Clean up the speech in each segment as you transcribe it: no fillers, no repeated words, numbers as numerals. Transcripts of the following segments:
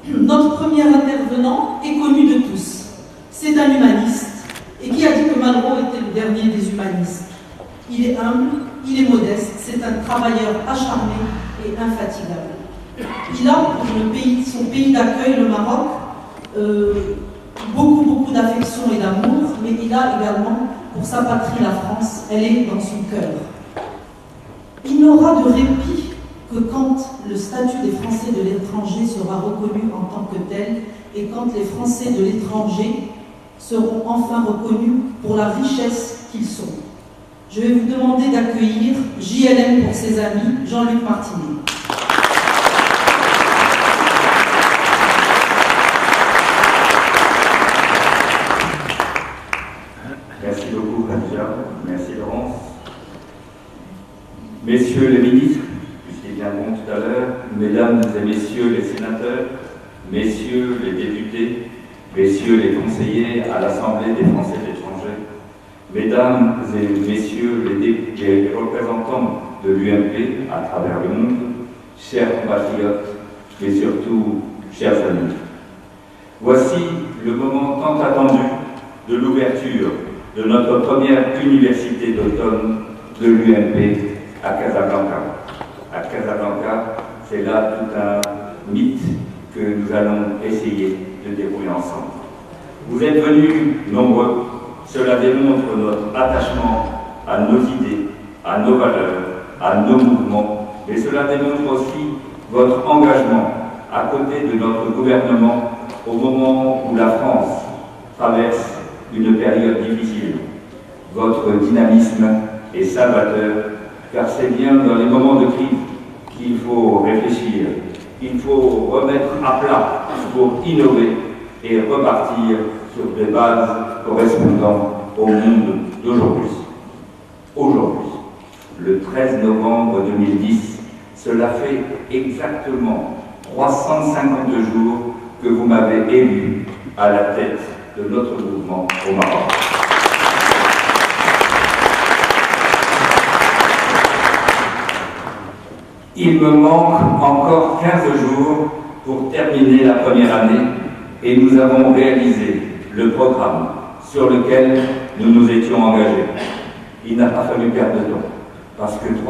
Notre premier intervenant est connu de tous. C'est un humaniste. Et qui a dit que Malraux était le dernier des humanistes? Il est humble, il est modeste, c'est un travailleur acharné et infatigable. Il a pour son pays d'accueil, le Maroc, beaucoup d'affection et d'amour, mais il a également pour sa patrie, la France, elle est dans son cœur. Il n'aura de répit que quand le statut des Français de l'étranger sera reconnu en tant que tel et quand les Français de l'étranger seront enfin reconnus pour la richesse qu'ils sont. Je vais vous demander d'accueillir JLM pour ses amis, Jean-Luc Martinet. Merci beaucoup, Khadija. Merci, Laurence. Messieurs les ministres, puisqu'ils viendront tout à l'heure, mesdames et messieurs les sénateurs, messieurs les députés, messieurs les conseillers à l'Assemblée des Français de l'étranger, mesdames et messieurs les représentants de l'UMP à travers le monde, chers compatriotes, mais surtout chers amis. Voici le moment tant attendu de l'ouverture de notre première université d'automne de l'UMP à Casablanca. À Casablanca, c'est là tout un mythe que nous allons essayer de dérouler ensemble. Vous êtes venus nombreux, cela démontre notre attachement à nos idées, à nos valeurs, à nos mouvements, mais cela démontre aussi votre engagement à côté de notre gouvernement au moment où la France traverse une période difficile. Votre dynamisme est salvateur, car c'est bien dans les moments de crise qu'il faut réfléchir, il faut remettre à plat pour innover et repartir sur des bases correspondant au monde d'aujourd'hui. Aujourd'hui, le 13 novembre 2010, cela fait exactement 350 jours que vous m'avez élu à la tête de notre mouvement au Maroc. Il me manque encore 15 jours pour terminer la première année et nous avons réalisé le programme sur lequel nous nous étions engagés. Il n'a pas fallu perdre de temps parce que en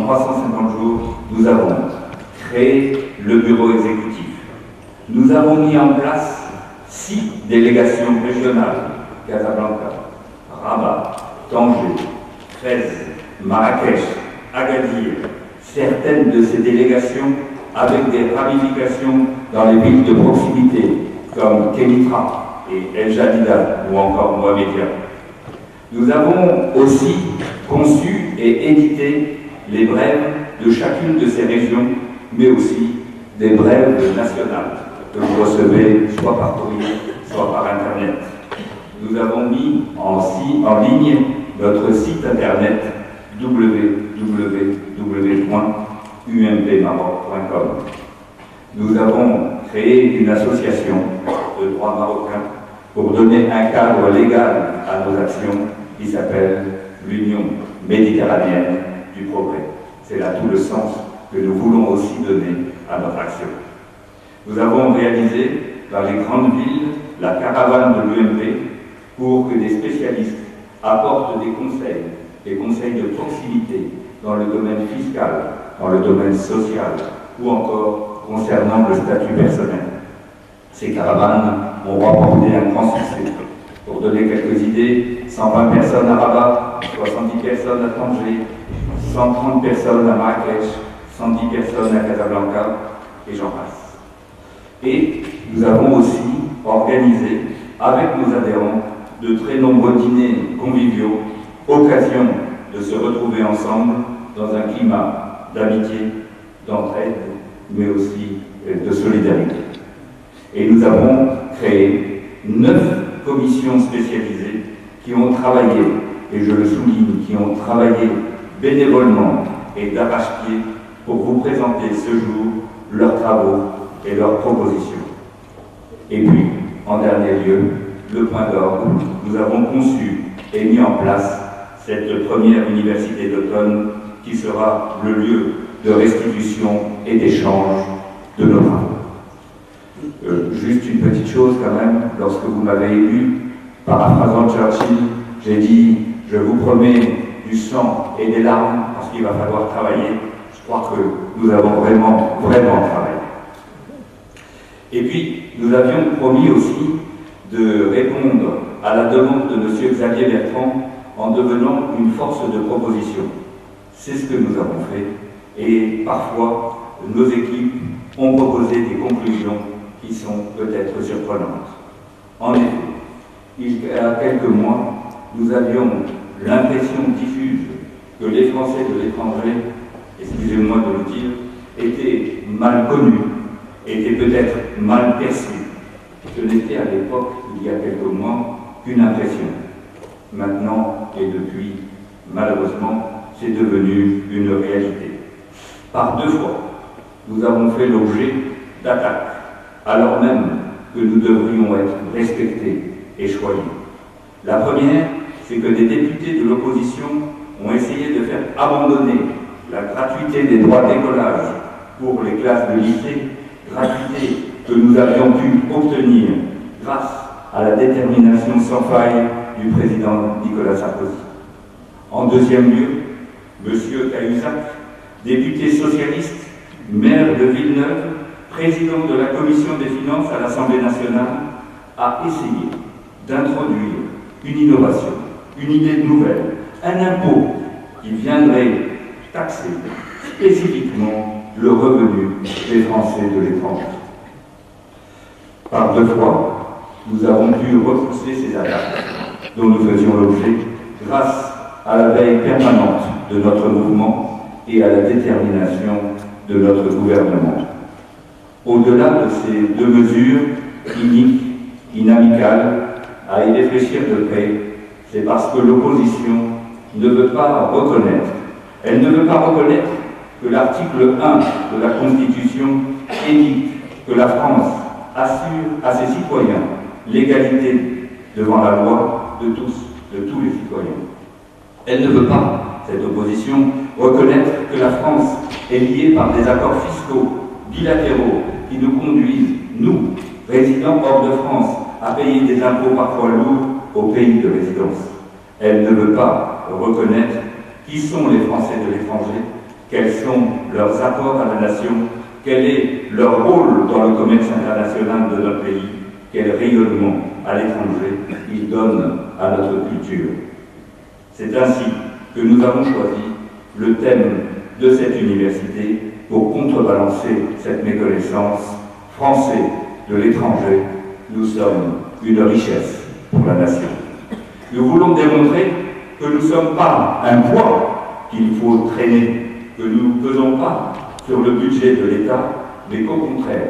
350 jours, nous avons créé le bureau exécutif. Nous avons mis en place 6 délégations régionales, Casablanca, Rabat, Tanger, Fès, Marrakech, Agadir, certaines de ces délégations avec des ramifications dans les villes de proximité, comme Kénitra et El Jadida ou encore Mohamedia. Nous avons aussi conçu et édité les brèves de chacune de ces régions, mais aussi des brèves nationales que vous recevez soit par courrier, soit par Internet. Nous avons mis en ligne notre site Internet www.umpmaroc.com. Nous avons créé une association de droit marocain pour donner un cadre légal à nos actions qui s'appelle l'Union méditerranéenne du progrès. C'est là tout le sens que nous voulons aussi donner à notre action. Nous avons réalisé dans les grandes villes la caravane de l'UMP pour que des spécialistes apportent des conseils de proximité dans le domaine fiscal, dans le domaine social ou encore concernant le statut personnel. Ces caravanes ont remporté un grand succès. Pour donner quelques idées, 120 personnes à Rabat, 70 personnes à Tanger, 130 personnes à Marrakech, 110 personnes à Casablanca, et j'en passe. Et nous avons aussi organisé, avec nos adhérents, de très nombreux dîners conviviaux, occasion de se retrouver ensemble dans un climat d'amitié, d'entraide, mais aussi de solidarité. Et nous avons créé 9 commissions spécialisées qui ont travaillé, et je le souligne, qui ont travaillé bénévolement et d'arrache-pied pour vous présenter ce jour leurs travaux et leurs propositions. Et puis, en dernier lieu, le point d'orgue, nous avons conçu et mis en place cette première université d'automne qui sera le lieu de restitution et d'échange de nos travaux. une petite chose quand même, lorsque vous m'avez élu, paraphrasant Churchill, j'ai dit « Je vous promets du sang et des larmes parce qu'il va falloir travailler ». Je crois que nous avons vraiment travaillé. Et puis, nous avions promis aussi de répondre à la demande de M. Xavier Bertrand en devenant une force de proposition. C'est ce que nous avons fait et parfois nos équipes ont proposé des conclusions qui sont peut-être surprenantes. En effet, il y a quelques mois, nous avions l'impression diffuse que les Français de l'étranger, excusez-moi de le dire, étaient mal connus, étaient peut-être mal perçus. Ce n'était à l'époque, il y a quelques mois, qu'une impression. Maintenant et depuis, malheureusement, c'est devenu une réalité. Par 2 fois, nous avons fait l'objet d'attaques, alors même que nous devrions être respectés et choyés. La première, c'est que des députés de l'opposition ont essayé de faire abandonner la gratuité des droits d'écolage pour les classes de lycée, gratuité que nous avions pu obtenir grâce à la détermination sans faille du président Nicolas Sarkozy. En deuxième lieu, M. Cahuzac, député socialiste, maire de Villeneuve, président de la commission des finances à l'Assemblée nationale, a essayé d'introduire une innovation, une idée nouvelle, un impôt qui viendrait taxer spécifiquement le revenu des Français de l'étranger. Par 2 fois, nous avons pu repousser ces attaques dont nous faisions l'objet grâce à la veille permanente de notre mouvement et à la détermination de notre gouvernement. Au-delà de ces 2 mesures iniques, inamicales, à y réfléchir de près, c'est parce que l'opposition ne veut pas reconnaître, elle ne veut pas reconnaître que l'article 1 de la Constitution édicte que la France assure à ses citoyens l'égalité devant la loi de tous les citoyens. Elle ne veut pas, cette opposition, reconnaître que la France est liée par des accords fiscaux bilatéraux qui nous conduisent, nous, résidents hors de France, à payer des impôts parfois lourds au pays de résidence. Elle ne veut pas reconnaître qui sont les Français de l'étranger, quels sont leurs apports à la nation, quel est leur rôle dans le commerce international de notre pays, quel rayonnement à l'étranger ils donnent à notre culture. C'est ainsi que nous avons choisi le thème de cette université pour contrebalancer cette méconnaissance. Français de l'étranger, nous sommes une richesse pour la nation. Nous voulons démontrer que nous ne sommes pas un poids qu'il faut traîner, que nous ne pesons pas sur le budget de l'État, mais qu'au contraire,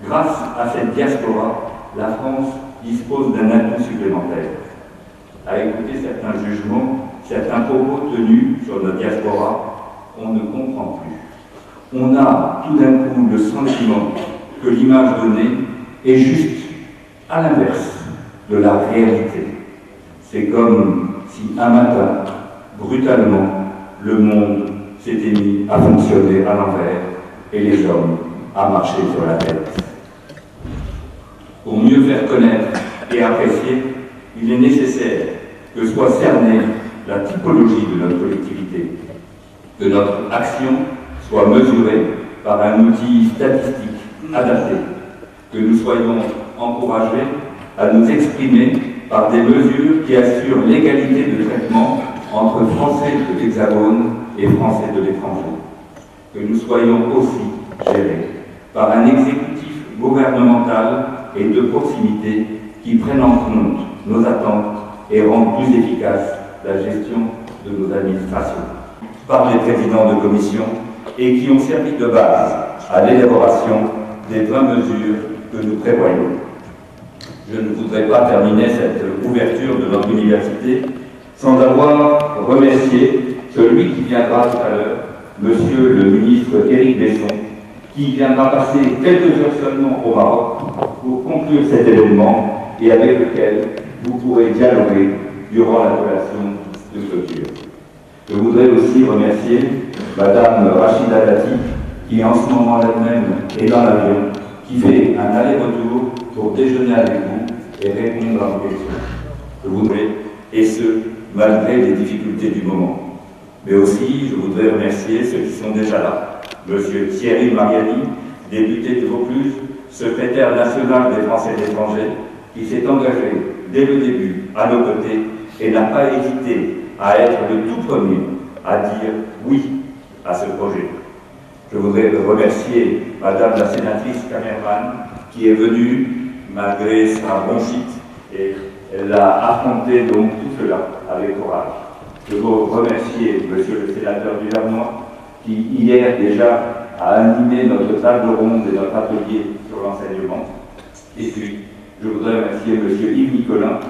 grâce à cette diaspora, la France dispose d'un atout supplémentaire. À écouter certains jugements, certains propos tenus sur notre diaspora, on ne comprend plus. On a tout d'un coup le sentiment que l'image donnée est juste à l'inverse de la réalité. C'est comme si un matin, brutalement, le monde s'était mis à fonctionner à l'envers et les hommes à marcher sur la tête. Pour mieux faire connaître et apprécier, il est nécessaire que soit cernée la typologie de notre collectivité, que notre action soit mesurée par un outil statistique adapté, que nous soyons encouragés à nous exprimer par des mesures qui assurent l'égalité de traitement entre Français de l'Hexagone et Français de l'étranger, que nous soyons aussi gérés par un exécutif gouvernemental et de proximité qui prenne en compte nos attentes et rende plus efficace la gestion de nos administrations, par les présidents de commission et qui ont servi de base à l'élaboration des 20 mesures que nous prévoyons. Je ne voudrais pas terminer cette ouverture de notre université sans avoir remercié celui qui viendra tout à l'heure, Monsieur le ministre Éric Besson, qui viendra passer quelques heures seulement au Maroc pour conclure cet événement et avec lequel vous pourrez dialoguer durant la collation de clôture. Je voudrais aussi remercier Madame Rachida Dati, qui en ce moment elle-même est dans l'avion, qui fait un aller-retour pour déjeuner avec vous et répondre à vos questions. Je voudrais, et ce, malgré les difficultés du moment. Mais aussi, je voudrais remercier ceux qui sont déjà là. Monsieur Thierry Mariani, député de Vaucluse, secrétaire national des Français de l'étranger, qui s'est engagé dès le début à nos côtés et n'a pas hésité à être le tout premier à dire oui à ce projet. Je voudrais remercier Madame la sénatrice Camerman, qui est venue malgré sa bronchite et elle a affronté donc tout cela avec courage. Je veux remercier Monsieur le sénateur Duvernois, qui hier déjà a animé notre table ronde et notre atelier sur l'enseignement. Et puis, je voudrais remercier Monsieur Yves Nicolin,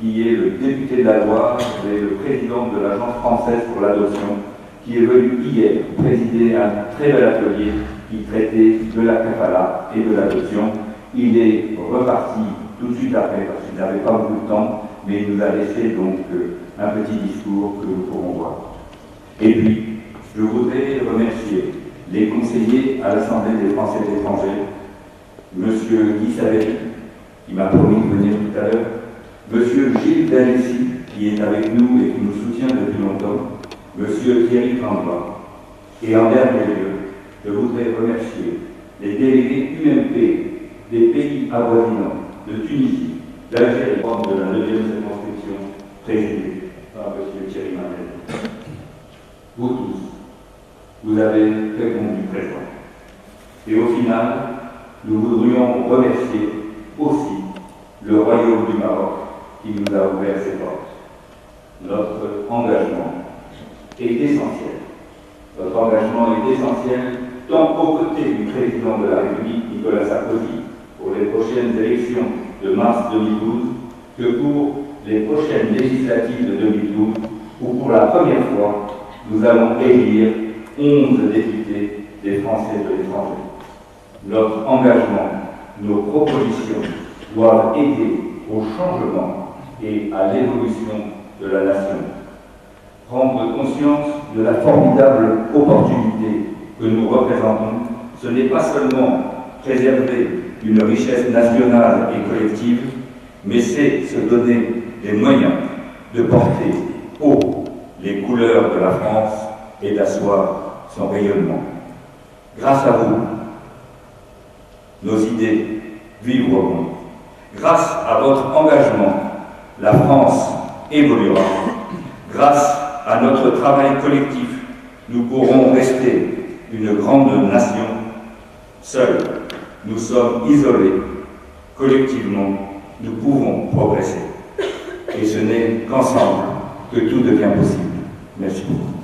qui est le député de la Loire et le président de l'Agence française pour l'adoption, qui est venu hier présider un très bel atelier qui traitait de la kafala et de l'adoption. Il est reparti tout de suite après parce qu'il n'avait pas beaucoup de temps, mais il nous a laissé donc un petit discours que nous pourrons voir. Et puis, je voudrais remercier les conseillers à l'Assemblée des Français de l'étranger, Monsieur Guy Savary, qui m'a promis de venir tout à l'heure, Monsieur Gilles Danessi, qui est avec nous et qui nous soutient depuis longtemps, Monsieur Thierry Candra. Et en dernier lieu, je voudrais remercier les délégués UMP des pays avoisinants, de Tunisie, d'Algérie, de la 9e circonscription, présidée par Monsieur Thierry Mariani. Vous tous, vous avez répondu présent. Et au final, nous voudrions remercier aussi le Royaume du Maroc qui nous a ouvert ses portes. Notre engagement est essentiel. Notre engagement est essentiel tant aux côtés du président de la République, Nicolas Sarkozy, pour les prochaines élections de mars 2012, que pour les prochaines législatives de 2012, où pour la première fois, nous allons élire 11 députés des Français de l'étranger. Notre engagement, nos propositions doivent aider au changement et à l'évolution de la nation. Prendre conscience de la formidable opportunité que nous représentons, ce n'est pas seulement préserver une richesse nationale et collective, mais c'est se donner les moyens de porter haut les couleurs de la France et d'asseoir son rayonnement. Grâce à vous, nos idées vivront. Grâce à votre engagement, la France évoluera. Grâce à notre travail collectif, nous pourrons rester une grande nation. Seuls, nous sommes isolés. Collectivement, nous pouvons progresser. Et ce n'est qu'ensemble que tout devient possible. Merci beaucoup.